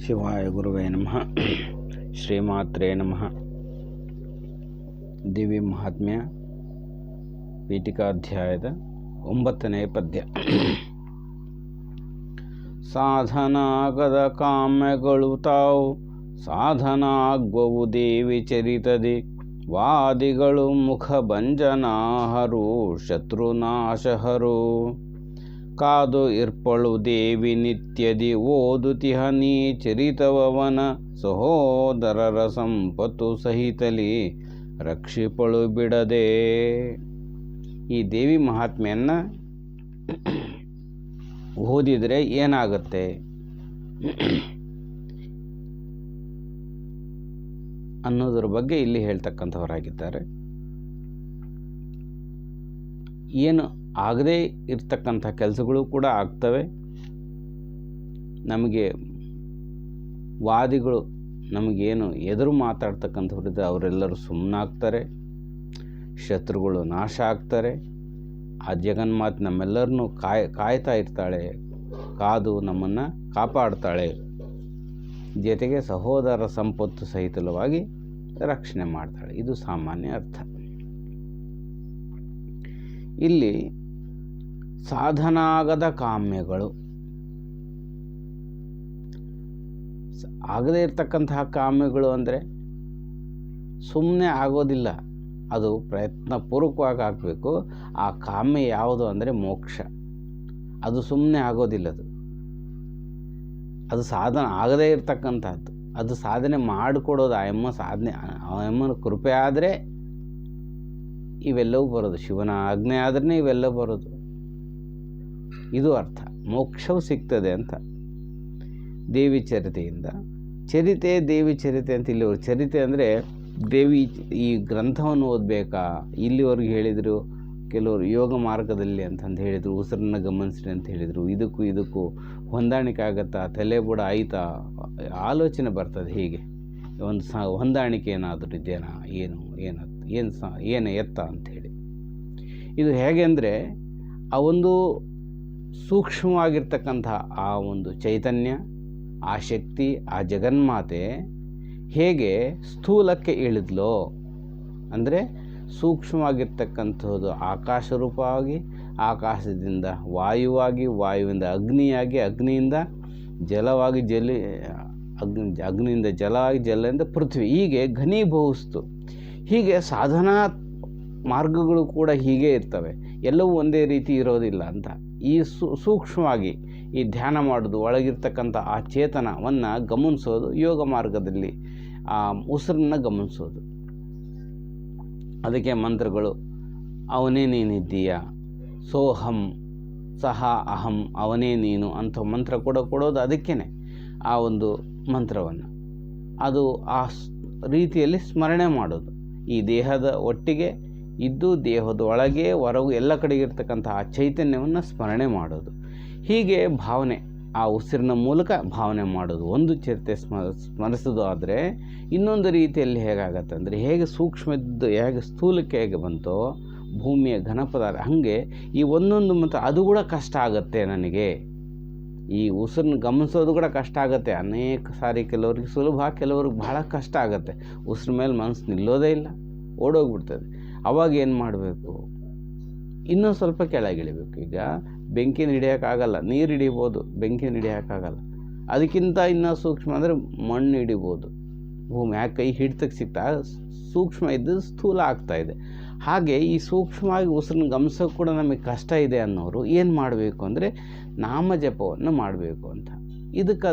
ಶಿವಾಯ ಗುರುವೇ ನಮಃ. ಶ್ರೀಮಾತ್ರೇ ನಮಃ. ದಿವ್ಯ ಮಹಾತ್ಮ್ಯ ಪೀಠಿಕಾಧ್ಯಾಯದ 9ನೇ ಪದ್ಯ. ಸಾಧನಾಗದ ಕಾಮ್ಯಗಳು ತಾವು ಸಾಧನಾಗ್ವವು ದೇವಿ ಚರಿತದೆ. ವಾದಿಗಳು ಮುಖಭಂಜನಾಹರು ಶತ್ರುನಾಶಹರು. ಕಾದು ಇರ್ಪಳು ದೇವಿ ನಿತ್ಯದಿ ಓದುತಿಹ ನೀ ಚರಿತವವನ. ಸಹೋದರರ ಸಂಪತ್ತು ಸಹಿತಲಿ ರಕ್ಷಿಪಳು ಬಿಡದೆ. ಈ ದೇವಿ ಮಹಾತ್ಮೆಯನ್ನು ಓದಿದರೆ ಏನಾಗುತ್ತೆ ಅನ್ನೋದ್ರ ಬಗ್ಗೆ ಇಲ್ಲಿ ಹೇಳ್ತಕ್ಕಂಥವರಾಗಿದ್ದಾರೆ. ಏನು ಆಗದೇ ಇರ್ತಕ್ಕಂಥ ಕೆಲಸಗಳು ಕೂಡ ಆಗ್ತವೆ. ನಮಗೆ ವಾದಿಗಳು ನಮಗೇನು ಎದುರು ಮಾತಾಡ್ತಕ್ಕಂಥವ್ರಿದ್ದರೆ ಅವರೆಲ್ಲರೂ ಸುಮ್ಮನಾಗ್ತಾರೆ. ಶತ್ರುಗಳು ನಾಶ ಆಗ್ತಾರೆ. ಆ ಜಗನ್ಮಾತೆ ನಮ್ಮೆಲ್ಲರನ್ನೂ ಕಾಯ್ತಾ ಇರ್ತಾಳೆ, ಕಾದು ನಮ್ಮನ್ನು ಕಾಪಾಡ್ತಾಳೆ. ಜೊತೆಗೆ ಸಹೋದರ ಸಂಪತ್ತು ಸಹಿತವಾಗಿ ರಕ್ಷಣೆ ಮಾಡ್ತಾಳೆ. ಇದು ಸಾಮಾನ್ಯ ಅರ್ಥ. ಇಲ್ಲಿ ಸಾಧನಾಗದ ಕಾಮ್ಯಗಳು, ಆಗದೇ ಇರತಕ್ಕಂತಹ ಕಾಮ್ಯಗಳು ಅಂದರೆ ಸುಮ್ಮನೆ ಆಗೋದಿಲ್ಲ, ಅದು ಪ್ರಯತ್ನಪೂರ್ವಕವಾಗಿ ಆಗಬೇಕು. ಆ ಕಾಮ್ಯ ಯಾವುದು ಅಂದರೆ ಮೋಕ್ಷ. ಅದು ಸುಮ್ಮನೆ ಆಗೋದಿಲ್ಲ. ಅದು ಸಾಧನ ಆಗದೇ ಇರತಕ್ಕಂಥದ್ದು. ಅದು ಸಾಧನೆ ಮಾಡಿಕೊಡೋದು ಆಯಮ್ಮನ ಕೃಪೆ ಆದರೆ ಇವೆಲ್ಲವೂ ಬರೋದು. ಶಿವನ ಆಜ್ಞೆ ಆದ್ರೇ ಇವೆಲ್ಲ ಬರೋದು. ಇದು ಅರ್ಥ. ಮೋಕ್ಷವು ಸಿಗ್ತದೆ ಅಂತ. ದೇವಿ ಚರಿತೆಯಿಂದ ಚರಿತೆ, ದೇವಿ ಚರಿತೆ ಅಂತ ಇಲ್ಲಿವರೆಗೆ. ಚರಿತೆ ಅಂದರೆ ದೇವಿ ಈ ಗ್ರಂಥವನ್ನು ಓದಬೇಕಾ, ಇಲ್ಲಿವರೆಗೆ ಹೇಳಿದರು. ಕೆಲವರು ಯೋಗ ಮಾರ್ಗದಲ್ಲಿ ಅಂತಂದು ಹೇಳಿದರು, ಉಸಿರನ್ನು ಗಮನಿಸ್ರಿ ಅಂತ ಹೇಳಿದರು. ಇದಕ್ಕೂ ಹೊಂದಾಣಿಕೆ ಆಗತ್ತಾ, ತಲೆಬುಡ ಆಯ್ತಾ, ಆಲೋಚನೆ ಬರ್ತದೆ. ಹೀಗೆ ಒಂದು ಹೊಂದಾಣಿಕೆ ಏನಾದರೂ ಇದೆಯಾ, ಏನು ಎತ್ತ ಅಂಥೇಳಿ. ಇದು ಹೇಗೆ ಅಂದರೆ ಆ ಒಂದು ಸೂಕ್ಷ್ಮವಾಗಿರ್ತಕ್ಕಂಥ ಆ ಒಂದು ಚೈತನ್ಯ, ಆ ಶಕ್ತಿ, ಆ ಜಗನ್ಮಾತೆ ಹೇಗೆ ಸ್ಥೂಲಕ್ಕೆ ಇಳಿದ್ಲೋ ಅಂದರೆ ಸೂಕ್ಷ್ಮವಾಗಿರ್ತಕ್ಕಂಥದ್ದು ಆಕಾಶ ರೂಪವಾಗಿ, ಆಕಾಶದಿಂದ ವಾಯುವಾಗಿ, ವಾಯುವಿಂದ ಅಗ್ನಿಯಾಗಿ, ಅಗ್ನಿಯಿಂದ ಜಲವಾಗಿ, ಅಗ್ನಿಯಿಂದ ಜಲವಾಗಿ, ಜಲದಿಂದ ಪೃಥ್ವಿ, ಹೀಗೆ ಘನೀಭವಿಸ್ತು. ಹೀಗೆ ಸಾಧನಾ ಮಾರ್ಗಗಳು ಕೂಡ ಹೀಗೆ ಇರ್ತವೆ. ಎಲ್ಲವೂ ಒಂದೇ ರೀತಿ ಇರೋದಿಲ್ಲ ಅಂತ. ಈ ಸೂಕ್ಷ್ಮವಾಗಿ ಈ ಧ್ಯಾನ ಮಾಡೋದು, ಒಳಗಿರ್ತಕ್ಕಂಥ ಆ ಚೇತನವನ್ನು ಗಮನಿಸೋದು, ಯೋಗ ಮಾರ್ಗದಲ್ಲಿ ಆ ಉಸಿರನ್ನು ಗಮನಿಸೋದು. ಅದಕ್ಕೆ ಮಂತ್ರಗಳು, ಅವನೇ ನೀನಿದ್ದೀಯ, ಸೋಹಂ ಸಹ ಅಹಂ, ಅವನೇ ನೀನು ಅಂತ ಮಂತ್ರ ಕೊಡೋದು ಅದಕ್ಕೇ. ಆ ಒಂದು ಮಂತ್ರವನ್ನು ಅದು ಆ ರೀತಿಯಲ್ಲಿ ಸ್ಮರಣೆ ಮಾಡೋದು. ಈ ದೇಹದ ಒಟ್ಟಿಗೆ ಇದ್ದು ದೇಹದ ಒಳಗೆ ಹೊರಗು ಎಲ್ಲ ಕಡೆಗೆ ಇರ್ತಕ್ಕಂಥ ಆ ಚೈತನ್ಯವನ್ನು ಸ್ಮರಣೆ ಮಾಡೋದು. ಹೀಗೆ ಭಾವನೆ, ಆ ಉಸಿರಿನ ಮೂಲಕ ಭಾವನೆ ಮಾಡೋದು. ಒಂದು ಚರಿತೆ ಸ್ಮರಿಸೋದು. ಆದರೆ ಇನ್ನೊಂದು ರೀತಿಯಲ್ಲಿ ಹೇಗಾಗತ್ತೆ ಅಂದರೆ, ಹೇಗೆ ಸೂಕ್ಷ್ಮದ್ದು ಹೇಗೆ ಸ್ಥೂಲಕ್ಕೆ ಹೇಗೆ ಬಂತೋ ಭೂಮಿಯ ಘನಪದಾರ್ಥ, ಹಾಗೆ ಈ ಒಂದೊಂದು ಮಂತ್ರ ಅದು ಕೂಡ ಕಷ್ಟ ಆಗುತ್ತೆ ನನಗೆ. ಈ ಉಸಿರನ್ನ ಗಮನಿಸೋದು ಕೂಡ ಕಷ್ಟ ಆಗುತ್ತೆ. ಅನೇಕ ಸಾರಿ ಕೆಲವ್ರಿಗೆ ಸುಲಭ, ಕೆಲವ್ರಿಗೆ ಬಹಳ ಕಷ್ಟ ಆಗುತ್ತೆ. ಉಸಿರ ಮೇಲೆ ಮನಸ್ಸು ನಿಲ್ಲೋದೇ ಇಲ್ಲ, ಓಡೋಗ್ಬಿಡ್ತದೆ. ಅವಾಗ ಏನು ಮಾಡಬೇಕು? ಇನ್ನೂ ಸ್ವಲ್ಪ ಕೆಳಗಿಳಿಬೇಕು. ಈಗ ಬೆಂಕಿನ ಹಿಡಿಯೋಕ್ಕಾಗಲ್ಲ, ನೀರು ಹಿಡಿಬೋದು, ಬೆಂಕಿನ ಹಿಡಿಯೋಕ್ಕಾಗಲ್ಲ. ಅದಕ್ಕಿಂತ ಇನ್ನೂ ಸೂಕ್ಷ್ಮ ಅಂದರೆ ಮಣ್ಣು ಹಿಡಿಬೋದು. ಭೂಮಿ ಯಾಕೆ ಕೈ ಹಿಡ್ತಕ್ಕೆ ಸಿಗ್ತಾ, ಸೂಕ್ಷ್ಮ ಇದ್ದದ್ದು ಸ್ಥೂಲ ಆಗ್ತಾಯಿದೆ. ಹಾಗೆ ಈ ಸೂಕ್ಷ್ಮವಾಗಿ ಉಸಿರನ್ನ ಗಮನಿಸೋಕೆ ಕೂಡ ನಮಗೆ ಕಷ್ಟ ಇದೆ ಅನ್ನೋರು ಏನು ಮಾಡಬೇಕು ಅಂದರೆ ನಾಮ ಜಪವನ್ನು ಮಾಡಬೇಕು ಅಂತ.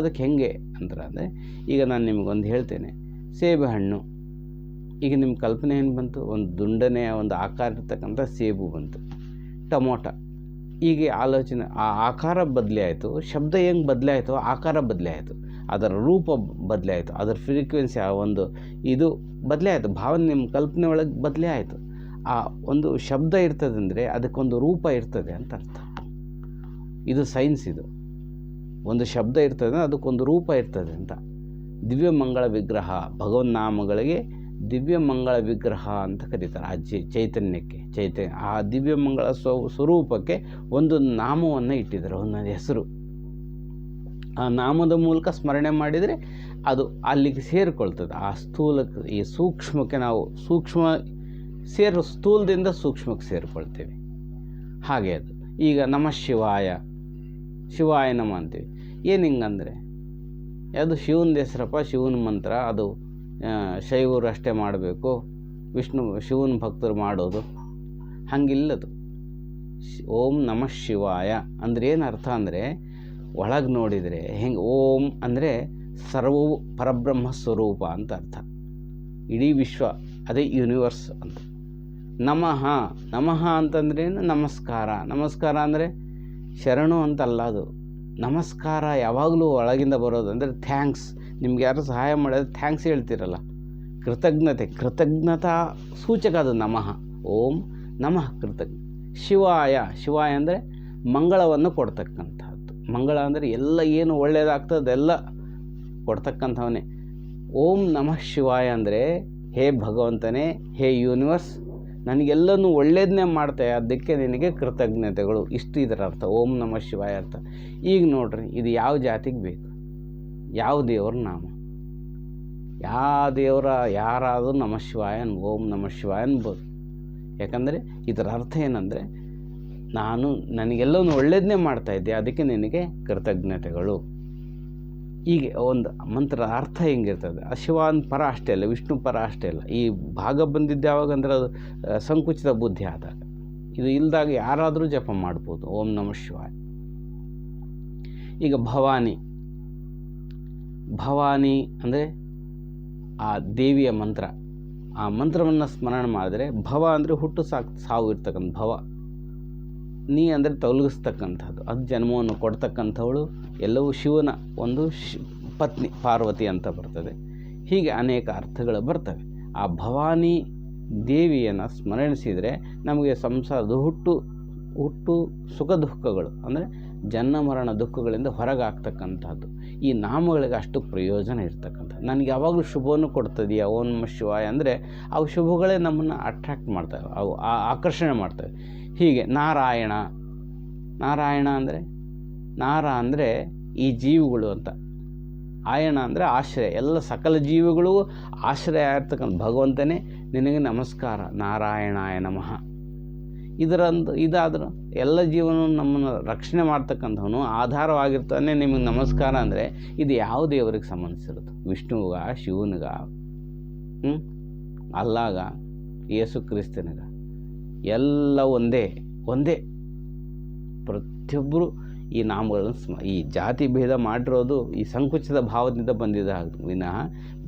ಅದಕ್ಕೆ ಹೆಂಗೆ ಅಂದರೆ, ಈಗ ನಾನು ನಿಮಗೊಂದು ಹೇಳ್ತೇನೆ. ಸೇಬೆ ಹಣ್ಣು, ಈಗ ನಿಮ್ಮ ಕಲ್ಪನೆ ಏನು ಬಂತು? ಒಂದು ದುಂಡನೆಯ ಒಂದು ಆಕಾರ ಇರ್ತಕ್ಕಂಥ ಸೇಬು ಬಂತು. ಟೊಮೊಟೊ, ಹೀಗೆ ಆಲೋಚನೆ, ಆ ಆಕಾರ ಬದಲೇ ಆಯಿತು. ಶಬ್ದ ಹೆಂಗೆ ಬದಲೇ ಆಯಿತು, ಆಕಾರ ಬದಲೇ ಆಯಿತು. ಅದರ ರೂಪ ಬದಲೇ ಆಯಿತು. ಅದರ ಫ್ರೀಕ್ವೆನ್ಸಿ, ಆ ಒಂದು ಇದು ಬದಲೇ ಆಯಿತು. ಭಾವನೆ ನಿಮ್ಮ ಕಲ್ಪನೆ ಒಳಗೆ ಬದಲೇ ಆಯಿತು. ಆ ಒಂದು ಶಬ್ದ ಇರ್ತದೆ ಅಂದರೆ ಅದಕ್ಕೊಂದು ರೂಪ ಇರ್ತದೆ ಅಂತ ಅರ್ಥ. ಇದು ಸೈನ್ಸ್. ಇದು ಒಂದು ಶಬ್ದ ಇರ್ತದೆ, ಅದಕ್ಕೊಂದು ರೂಪ ಇರ್ತದೆ ಅಂತ. ದಿವ್ಯ ಮಂಗಳ ವಿಗ್ರಹ, ಭಗವನ್ನಾಮಗಳಿಗೆ ದಿವ್ಯ ಮಂಗಳ ವಿಗ್ರಹ ಅಂತ ಕರೀತಾರೆ. ಆ ಚೈತನ್ಯಕ್ಕೆ ಆ ದಿವ್ಯ ಮಂಗಳ ಸ್ವರೂಪಕ್ಕೆ ಒಂದು ನಾಮವನ್ನು ಇಟ್ಟಿದ್ದಾರೆ, ಒಂದೊಂದು ಹೆಸರು. ಆ ನಾಮದ ಮೂಲಕ ಸ್ಮರಣೆ ಮಾಡಿದರೆ ಅದು ಅಲ್ಲಿಗೆ ಸೇರಿಕೊಳ್ತದೆ. ಆ ಸ್ಥೂಲಕ್ಕೆ ಈ ಸೂಕ್ಷ್ಮಕ್ಕೆ ನಾವು ಸ್ಥೂಲದಿಂದ ಸೂಕ್ಷ್ಮಕ್ಕೆ ಸೇರಿಕೊಳ್ತೇವೆ. ಹಾಗೆ ಅದು ಈಗ ನಮಃ ಶಿವಾಯ, ಶಿವಾಯ ನಮ ಅಂತೀವಿ. ಏನು ಹಿಂಗಂದರೆ ಅದು ಶಿವನ ಹೆಸರಪ್ಪ, ಶಿವನ ಮಂತ್ರ, ಅದು ಶೈವರು ಅಷ್ಟೇ ಮಾಡಬೇಕು, ಶಿವನ ಭಕ್ತರು ಮಾಡೋದು ಹಾಗಿಲ್ಲದು. ಓಂ ನಮಃ ಶಿವಾಯ ಅಂದರೆ ಏನು ಅರ್ಥ ಅಂದರೆ, ಒಳಗೆ ನೋಡಿದರೆ ಹೆಂಗೆ ಓಂ ಅಂದರೆ ಸರ್ವವು ಪರಬ್ರಹ್ಮ ಸ್ವರೂಪ ಅಂತ ಅರ್ಥ. ಇಡೀ ವಿಶ್ವ ಅದೇ ಯೂನಿವರ್ಸ್ ಅಂತ. ನಮಃ, ನಮಃ ಅಂತಂದ್ರೇನು ನಮಸ್ಕಾರ. ನಮಸ್ಕಾರ ಅಂದರೆ ಶರಣು ಅಂತಲ್ಲ, ಅದು ನಮಸ್ಕಾರ ಯಾವಾಗಲೂ ಒಳಗಿಂದ ಬರೋದು. ಅಂದರೆ ಥ್ಯಾಂಕ್ಸ್, ನಿಮ್ಗೆ ಯಾರು ಸಹಾಯ ಮಾಡಿದ್ರೆ ಥ್ಯಾಂಕ್ಸ್ ಹೇಳ್ತಿರಲ್ಲ, ಕೃತಜ್ಞತಾ ಸೂಚಕ ಅದು ನಮಃ. ಓಂ ನಮಃ ಕೃತಜ್ಞ. ಶಿವಾಯ, ಶಿವಾಯ ಅಂದರೆ ಮಂಗಳವನ್ನು ಕೊಡ್ತಕ್ಕಂಥದ್ದು. ಮಂಗಳ ಅಂದರೆ ಎಲ್ಲ ಏನು ಒಳ್ಳೆಯದಾಗ್ತದೆಲ್ಲ ಕೊಡ್ತಕ್ಕಂಥವನೇ. ಓಂ ನಮಃ ಶಿವಾಯ ಅಂದರೆ ಹೇ ಭಗವಂತನೇ, ಹೇ ಯೂನಿವರ್ಸ್, ನನಗೆಲ್ಲನೂ ಒಳ್ಳೇದನ್ನೇ ಮಾಡ್ತಾಯ, ಅದಕ್ಕೆ ನಿನಗೆ ಕೃತಜ್ಞತೆಗಳು. ಇಷ್ಟು ಇದರ ಅರ್ಥ ಓಂ ನಮಃ ಶಿವಾಯ ಅರ್ಥ. ಈಗ ನೋಡ್ರಿ, ಇದು ಯಾವ ಜಾತಿಗೆ ಬೇಕು, ಯಾವ ದೇವರ ನಾಮ, ಯಾವ ದೇವರ ಯಾರಾದರೂ ನಮಃ ಶಿವಾಯ ಓಂ ನಮಃ ಶಿವಾಯ ಅನ್ಬೋದು. ಯಾಕಂದರೆ ಇದರ ಅರ್ಥ ಏನಂದರೆ, ನನಗೆಲ್ಲವೂ ಒಳ್ಳೇದನ್ನೇ ಮಾಡ್ತಾಯಿದ್ದೆ, ಅದಕ್ಕೆ ನಿನಗೆ ಕೃತಜ್ಞತೆಗಳು. ಹೀಗೆ ಒಂದು ಮಂತ್ರ ಅರ್ಥ ಹೆಂಗಿರ್ತದೆ. ಶಿವನ ಪರ ಅಷ್ಟೇ ಅಲ್ಲ, ವಿಷ್ಣು ಪರ ಅಷ್ಟೇ ಅಲ್ಲ. ಈ ಭಾಗ ಬಂದಿದ್ದು ಯಾವಾಗ ಅಂದರೆ ಅದು ಸಂಕುಚಿತ ಬುದ್ಧಿ ಆದಾಗ. ಇದು ಇಲ್ಲದಾಗ ಯಾರಾದರೂ ಜಪ ಮಾಡ್ಬೋದು ಓಂ ನಮಃ ಶಿವಾಯ. ಈಗ ಭವಾನಿ, ಭವಾನಿ ಅಂದರೆ ಆ ದೇವಿಯ ಮಂತ್ರ. ಆ ಮಂತ್ರವನ್ನು ಸ್ಮರಣೆ ಮಾಡಿದ್ರೆ, ಭವ ಅಂದರೆ ಹುಟ್ಟು ಸಾವು ಇರ್ತಕ್ಕಂಥ ಭವ, ನೀ ಅಂದರೆ ತೊಲಗಿಸ್ತಕ್ಕಂಥದ್ದು, ಅದು ಜನ್ಮವನ್ನು ಕೊಡ್ತಕ್ಕಂಥವಳು, ಎಲ್ಲವೂ ಶಿವನ ಒಂದು ಪತ್ನಿ ಪಾರ್ವತಿ ಅಂತ ಬರ್ತದೆ. ಹೀಗೆ ಅನೇಕ ಅರ್ಥಗಳು ಬರ್ತವೆ. ಆ ಭವಾನಿ ದೇವಿಯನ್ನು ಸ್ಮರಣಿಸಿದರೆ ನಮಗೆ ಸಂಸಾರದ ಹುಟ್ಟು ಸುಖ ದುಃಖಗಳು ಅಂದರೆ ಜನ್ಮ ಮರಣ ದುಃಖಗಳಿಂದ ಹೊರಗಾಗ್ತಕ್ಕಂಥದ್ದು. ಈ ನಾಮಗಳಿಗೆ ಅಷ್ಟು ಪ್ರಯೋಜನ ಇರ್ತಕ್ಕಂಥದ್ದು. ನನಗೆ ಯಾವಾಗಲೂ ಶುಭವನ್ನು ಕೊಡ್ತದೆಯಾ ಓಂ ನಮಃ ಶಿವಾಯ ಅಂದರೆ ಅವು ಶುಭಗಳೇ ನಮ್ಮನ್ನು ಅಟ್ರ್ಯಾಕ್ಟ್ ಮಾಡ್ತವೆ, ಅವು ಆಕರ್ಷಣೆ ಮಾಡ್ತವೆ. ಹೀಗೆ ನಾರಾಯಣ, ನಾರಾಯಣ ಅಂದರೆ ನಾರ ಅಂದರೆ ಈ ಜೀವಿಗಳು ಅಂತ, ಆಯಣ ಅಂದರೆ ಆಶ್ರಯ, ಎಲ್ಲ ಸಕಲ ಜೀವಿಗಳು ಆಶ್ರಯ ಇರ್ತಕ್ಕಂಥ ಭಗವಂತನೇ ನಿನಗೆ ನಮಸ್ಕಾರ, ನಾರಾಯಣಾಯ ನಮಃ. ಇದಾದರೂ ಎಲ್ಲ ಜೀವನ ನಮ್ಮನ್ನು ರಕ್ಷಣೆ ಮಾಡ್ತಕ್ಕಂಥವನು ಆಧಾರವಾಗಿರ್ತಾನೆ, ನಿಮಗೆ ನಮಸ್ಕಾರ ಅಂದರೆ ಇದು ಯಾವ ದೇವರಿಗೆ ಸಂಬಂಧಿಸಿರುತ್ತೆ? ವಿಷ್ಣುವಿಗ, ಶಿವನಿಗ, ಅಲ್ಲಾಗ, ಯೇಸು ಕ್ರಿಸ್ತನಿಗ? ಎಲ್ಲ ಒಂದೇ. ಪ್ರತಿಯೊಬ್ಬರು ಈ ನಾಮಗಳನ್ನು ಈ ಜಾತಿ ಭೇದ ಮಾಡಿರೋದು ಈ ಸಂಕುಚಿತ ಭಾವದಿಂದ ಬಂದಿದ್ದ ವಿನಃ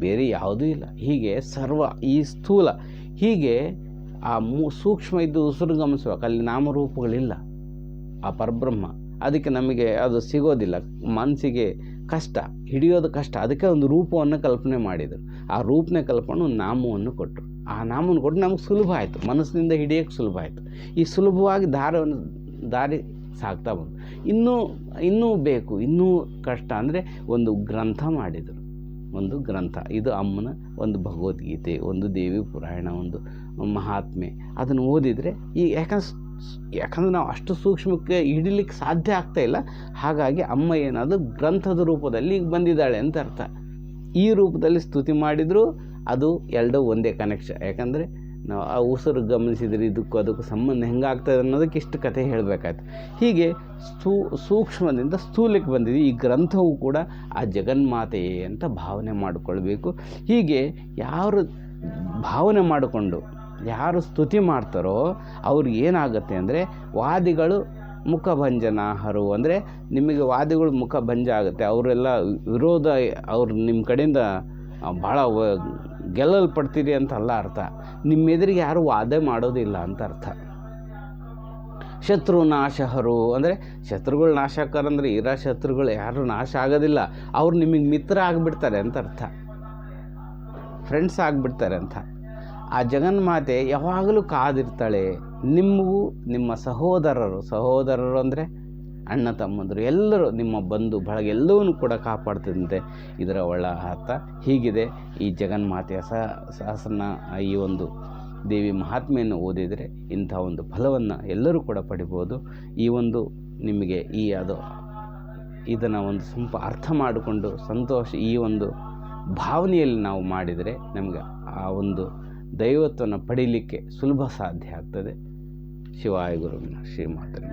ಬೇರೆ ಯಾವುದೂ ಇಲ್ಲ. ಹೀಗೆ ಸರ್ವ ಈ ಸ್ಥೂಲ, ಹೀಗೆ ಆ ಸೂಕ್ಷ್ಮ ಇದ್ದು ಉಸಿರು ಗಮನಿಸುವಾಗ ಅಲ್ಲಿ ನಾಮರೂಪಗಳಿಲ್ಲ, ಆ ಪರಬ್ರಹ್ಮ. ಅದಕ್ಕೆ ನಮಗೆ ಅದು ಸಿಗೋದಿಲ್ಲ, ಮನಸ್ಸಿಗೆ ಕಷ್ಟ, ಹಿಡಿಯೋದು ಕಷ್ಟ. ಅದಕ್ಕೆ ಒಂದು ರೂಪವನ್ನು ಕಲ್ಪನೆ ಮಾಡಿದರು. ಆ ರೂಪನೇ ಕಲ್ಪನೆ ಒಂದು ನಾಮವನ್ನು ಕೊಟ್ಟರು. ಆ ನಾಮವನ್ನು ಕೊಟ್ಟು ನಮಗೆ ಸುಲಭ ಆಯಿತು, ಮನಸ್ಸಿನಿಂದ ಹಿಡಿಯೋಕ್ಕೆ ಸುಲಭ ಆಯಿತು. ಈ ಸುಲಭವಾಗಿ ದಾರಿ ಸಾಗ್ತಾ ಬಂತು. ಇನ್ನೂ ಬೇಕು, ಇನ್ನೂ ಕಷ್ಟ ಅಂದರೆ ಒಂದು ಗ್ರಂಥ ಮಾಡಿದರು, ಒಂದು ಗ್ರಂಥ. ಇದು ಅಮ್ಮನ ಒಂದು ಭಗವದ್ಗೀತೆ, ಒಂದು ದೇವಿ ಪುರಾಣ, ಒಂದು ಮಹಾತ್ಮೆ. ಅದನ್ನು ಓದಿದರೆ ಯಾಕಂದ್ರೆ ನಾವು ಅಷ್ಟು ಸೂಕ್ಷ್ಮಕ್ಕೆ ಹಿಡಿಲಿಕ್ಕೆ ಸಾಧ್ಯ ಆಗ್ತಾಯಿಲ್ಲ. ಹಾಗಾಗಿ ಅಮ್ಮ ಏನಾದರೂ ಗ್ರಂಥದ ರೂಪದಲ್ಲಿ ಈಗ ಬಂದಿದ್ದಾಳೆ ಅಂತ ಅರ್ಥ. ಈ ರೂಪದಲ್ಲಿ ಸ್ತುತಿ ಮಾಡಿದರೂ ಅದು ಎರಡೂ ಒಂದೇ ಕನೆಕ್ಷನ್. ಯಾಕಂದರೆ ನಾವು ಆ ಉಸಿರು ಗಮನಿಸಿದರೆ ಅದಕ್ಕೂ ಸಂಬಂಧ ಹೆಂಗಾಗ್ತದೆ ಅನ್ನೋದಕ್ಕೆ ಇಷ್ಟು ಕಥೆ ಹೇಳಬೇಕಾಯ್ತು. ಹೀಗೆ ಸೂಕ್ಷ್ಮದಿಂದ ಸ್ಥೂಲಕ್ಕೆ ಬಂದಿದೆ. ಈ ಗ್ರಂಥವು ಕೂಡ ಆ ಜಗನ್ಮಾತೆಯೇ ಅಂತ ಭಾವನೆ ಮಾಡಿಕೊಳ್ಬೇಕು. ಹೀಗೆ ಯಾರು ಭಾವನೆ ಮಾಡಿಕೊಂಡು ಯಾರು ಸ್ತುತಿ ಮಾಡ್ತಾರೋ ಅವ್ರಿಗೆ ಏನಾಗುತ್ತೆ ಅಂದರೆ ವಾದಿಗಳು ಮುಖಭಂಜನಾಹರು, ಅಂದರೆ ನಿಮಗೆ ವಾದಿಗಳು ಮುಖಭಂಜ ಆಗುತ್ತೆ. ಅವರೆಲ್ಲ ವಿರೋಧ, ಅವ್ರು ನಿಮ್ಮ ಕಡೆಯಿಂದ ಭಾಳ ಗೆಲ್ಲಲ್ಪಡ್ತೀರಿ ಅಂತ ಅಲ್ಲ ಅರ್ಥ. ನಿಮ್ಮ ಎದುರಿಗೆ ಯಾರು ವಾದ ಮಾಡೋದಿಲ್ಲ ಅಂತ ಅರ್ಥ. ಶತ್ರು ನಾಶಹರು ಅಂದರೆ ಶತ್ರುಗಳು ನಾಶಕರಂದರೆ ಇರೋ ಶತ್ರುಗಳು ಯಾರು ನಾಶ ಆಗೋದಿಲ್ಲ, ಅವ್ರು ನಿಮಗೆ ಮಿತ್ರ ಆಗಿಬಿಡ್ತಾರೆ ಅಂತ ಅರ್ಥ, ಫ್ರೆಂಡ್ಸ್ ಆಗಿಬಿಡ್ತಾರೆ ಅಂತ. ಆ ಜಗನ್ಮಾತೆ ಯಾವಾಗಲೂ ಕಾದಿರ್ತಾಳೆ. ನಿಮಗೂ ನಿಮ್ಮ ಸಹೋದರರು ಅಂದರೆ ಅಣ್ಣ ತಮ್ಮಂದರು ಎಲ್ಲರೂ, ನಿಮ್ಮ ಬಂಧು ಬಳಗ ಎಲ್ಲವನ್ನೂ ಕೂಡ ಕಾಪಾಡ್ತಿದ್ದಂತೆ ಇದರ ಒಳ ಅರ್ಥ ಹೀಗಿದೆ. ಈ ಜಗನ್ಮಾತೆಯ ಸಹಸ್ರನ ಈ ಒಂದು ದೇವಿ ಮಹಾತ್ಮೆಯನ್ನು ಓದಿದರೆ ಇಂಥ ಒಂದು ಫಲವನ್ನು ಎಲ್ಲರೂ ಕೂಡ ಪಡಿಬೋದು. ಈ ಒಂದು ನಿಮಗೆ ಇದನ್ನು ಒಂದು ಸ್ವಲ್ಪ ಅರ್ಥ ಮಾಡಿಕೊಂಡು ಸಂತೋಷ ಈ ಒಂದು ಭಾವನೆಯಲ್ಲಿ ನಾವು ಮಾಡಿದರೆ ನಮಗೆ ಆ ಒಂದು ದೈವತ್ವವನ್ನು ಪಡೀಲಿಕ್ಕೆ ಸುಲಭ ಸಾಧ್ಯ ಆಗ್ತದೆ. ಶಿವಾಯ ಗುರು ಶ್ರೀಮಾತರೆ.